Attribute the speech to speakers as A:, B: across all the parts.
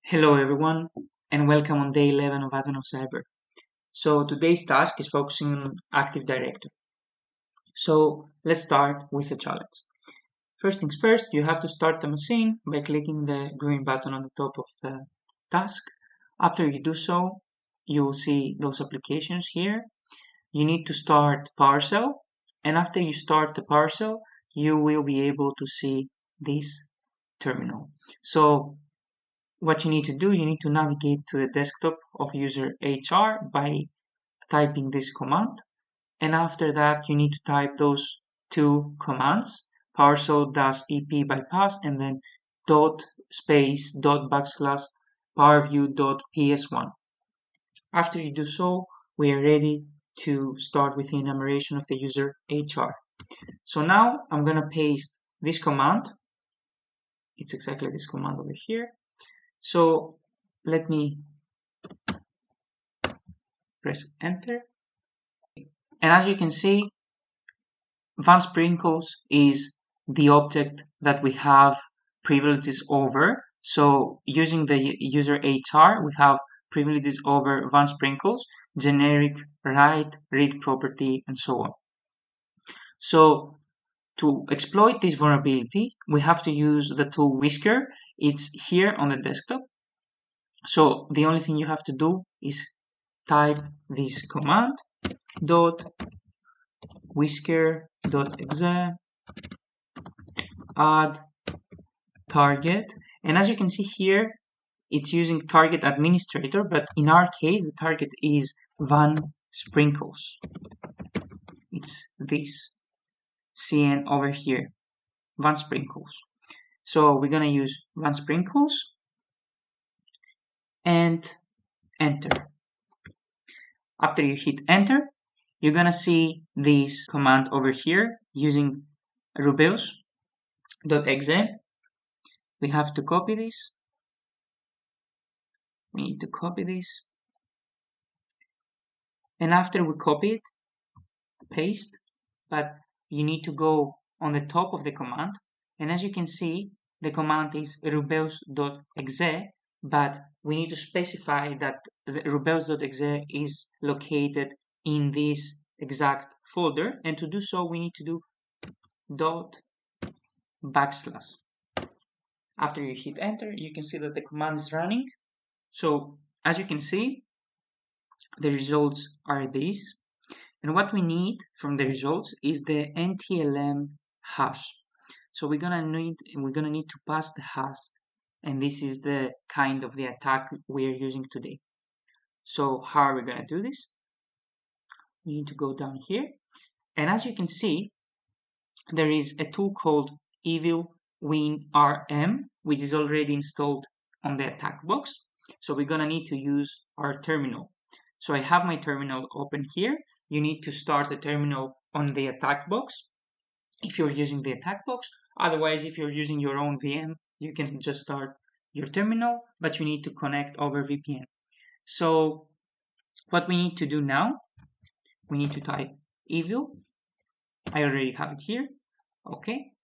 A: Hello everyone and welcome on day 11 of Advent of Cyber. So today's task is focusing on Active Directory. So let's start with the challenge. First things first, you have to start the machine by clicking the green button on the top of the task. After you do so, you will see those applications here. You need to start PowerShell, and after you start the PowerShell, you will be able to see this terminal. So what you need to do, you need to navigate to the desktop of user HR by typing this command. And after that, you need to type those two commands, PowerShell-ep bypass, and then /powerview.ps1. After you do so, we are ready to start with the enumeration of the user HR. So now I'm going to paste this command. It's exactly this command over here. So let me press enter. And as you can see, VanSprinkles is the object that we have privileges over. So using the user HR, we have privileges over VanSprinkles, generic, write, read property, and so on. So to exploit this vulnerability, we have to use the tool Whisker. It's here on the desktop. So the only thing you have to do is type this command .whisker.exe add target, and as you can see here, it's using target administrator, but in our case the target is VanSprinkles. It's this CN over here, VanSprinkles. So we're gonna use VanSprinkles and enter. After you hit enter, you're gonna see this command over here using Rubeus.exe. We have to copy this. We need to copy this. And after we copy it, paste, but you need to go on the top of the command. And as you can see, the command is rubeus.exe, but we need to specify that the rubeus.exe is located in this exact folder. And to do so, we need to do // After you hit enter, you can see that the command is running. So as you can see, the results are these. And what we need from the results is the NTLM hash. So we're gonna need to pass the hash, and this is the kind of the attack we are using today. So how are we gonna do this? We need to go down here, and as you can see, there is a tool called evil-winrm, which is already installed on the attack box. So we're gonna need to use our terminal. So I have my terminal open here. You need to start the terminal on the attack box if you're using the attack box. Otherwise, if you're using your own VM, you can just start your terminal, but you need to connect over VPN. So what we need to do now, we need to type evil. I already have it here. Okay.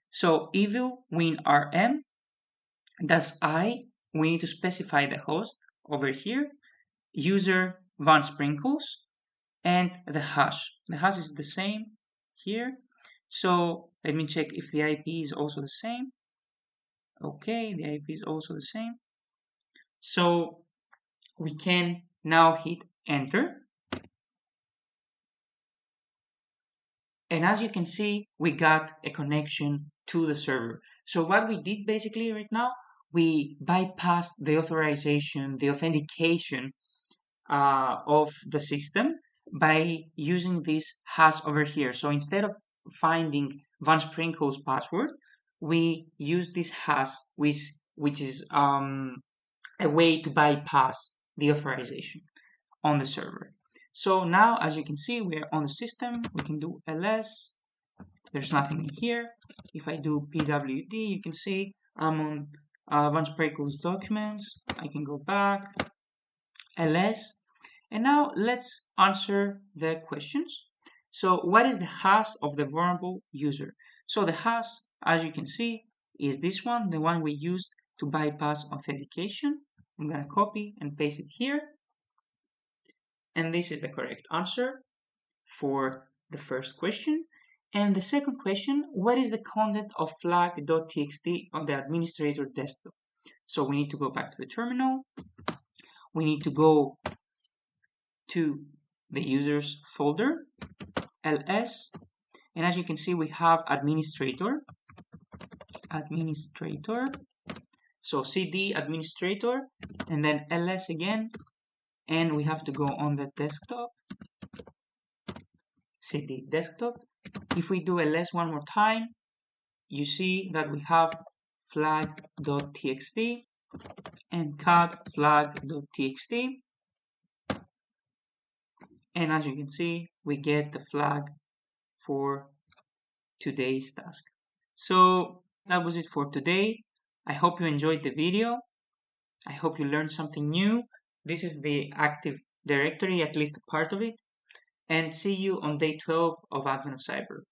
A: So evil-winrm, that's we need to specify the host over here, user VanSprinkles, and the hash. The hash is the same here. So let me check if the IP is also the same. Okay, the IP is also the same. So we can now hit enter. And as you can see, we got a connection to the server. So what we did basically right now, we bypassed the authorization, the authentication of the system by using this hash over here. So instead of finding VanSprinkles password, we use this hash, which is a way to bypass the authorization on the server. So now, as you can see, we're on the system. We can do ls. There's nothing in here. If I do pwd, you can see I'm on VanSprinkles documents. I can go back, ls. And now let's answer the questions. So what is the hash of the vulnerable user? So the hash, as you can see, is this one, the one we used to bypass authentication. I'm going to copy and paste it here. And this is the correct answer for the first question. And the second question, what is the content of flag.txt on the administrator desktop? So we need to go back to the terminal. We need to go to the users folder, ls, and as you can see, we have administrator. So cd administrator, and then ls again, and we have to go on the desktop, cd desktop. If we do ls one more time, you see that we have flag.txt and cat flag.txt, and as you can see, we get the flag for today's task. So that was it for today. I hope you enjoyed the video. I hope you learned something new. This is the Active Directory, at least a part of it. And see you on day 12 of Advent of Cyber.